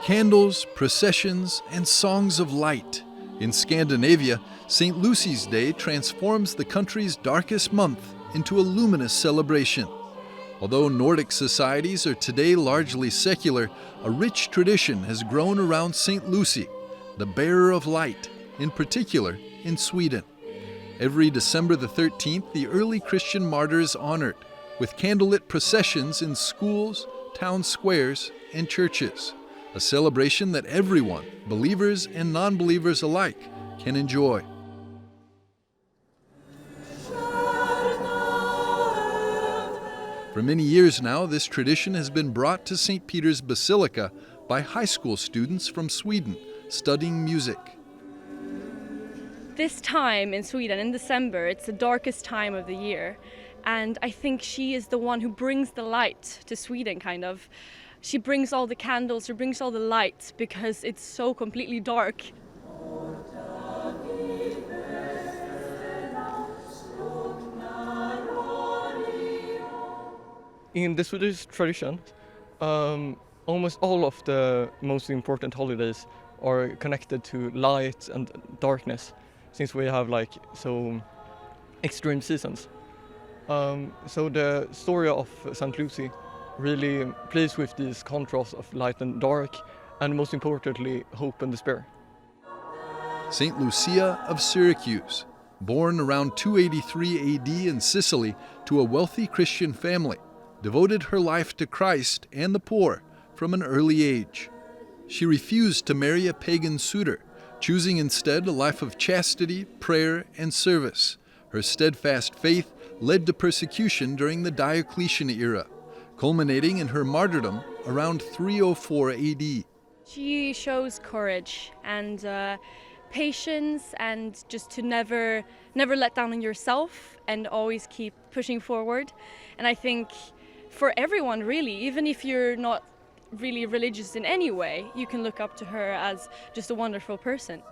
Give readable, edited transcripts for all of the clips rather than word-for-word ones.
Candles, processions, and songs of light. In Scandinavia, St. Lucy's Day transforms the country's darkest month into a luminous celebration. Although Nordic societies are today largely secular, a rich tradition has grown around St. Lucy, the bearer of light, in particular in Sweden. Every December the 13th, the early Christian martyr is honored, with candlelit processions in schools, town squares, and churches, a celebration that everyone, believers and non-believers alike, can enjoy. For many years now, this tradition has been brought to St. Peter's Basilica by high school students from Sweden studying music. This time in Sweden, in December, it's the darkest time of the year. And I think she is the one who brings the light to Sweden, kind of. She brings all the candles, she brings all the lights, because it's so completely dark. In the Swedish tradition, almost all of the most important holidays are connected to light and darkness, since we have so extreme seasons. So the story of St. Lucy really plays with these contrasts of light and dark, and most importantly, hope and despair. St. Lucia of Syracuse, born around 283 AD in Sicily to a wealthy Christian family, devoted her life to Christ and the poor from an early age. She refused to marry a pagan suitor, choosing instead a life of chastity, prayer, and service. Her steadfast faith led to persecution during the Diocletian era, culminating in her martyrdom around 304 AD. She shows courage and patience, and just to never let down on yourself and always keep pushing forward. And I think for everyone, really, even if you're not really religious in any way, you can look up to her as just a wonderful person.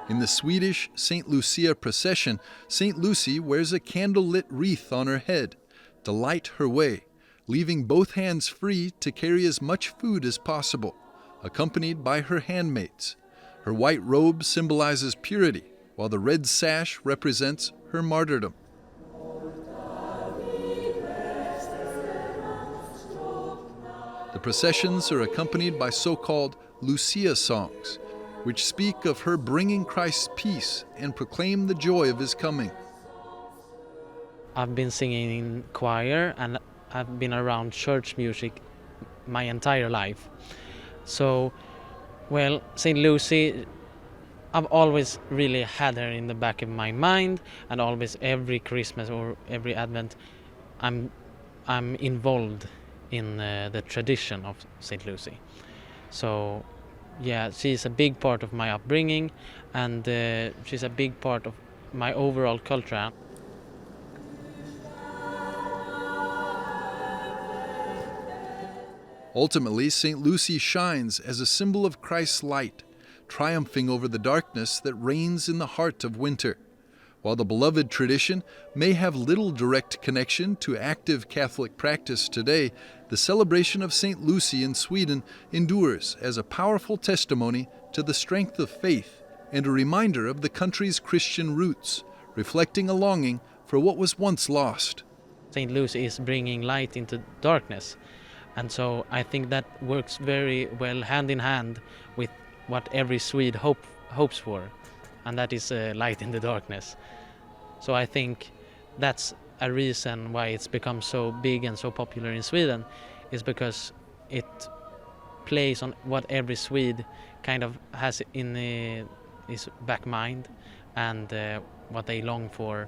In the Swedish St. Lucia procession, St. Lucy wears a candlelit wreath on her head to light her way, leaving both hands free to carry as much food as possible, accompanied by her handmaids. Her white robe symbolizes purity, while the red sash represents her martyrdom. The processions are accompanied by so-called Lucia songs, which speak of her bringing Christ's peace and proclaim the joy of his coming. I've been singing in choir and I've been around church music my entire life. So, well, St. Lucy, I've always really had her in the back of my mind, and always every Christmas or every Advent, I'm involved in the tradition of St. Lucy. So, yeah, she's a big part of my upbringing, and she's a big part of my overall culture. Ultimately, St. Lucy shines as a symbol of Christ's light, triumphing over the darkness that reigns in the heart of winter. While the beloved tradition may have little direct connection to active Catholic practice today, the celebration of St. Lucy in Sweden endures as a powerful testimony to the strength of faith and a reminder of the country's Christian roots, reflecting a longing for what was once lost. St. Lucy is bringing light into darkness, and so I think that works very well hand in hand with what every Swede hopes for, and that is light in the darkness. So I think that's a reason why it's become so big and so popular in Sweden, is because it plays on what every Swede kind of has in his back mind, and what they long for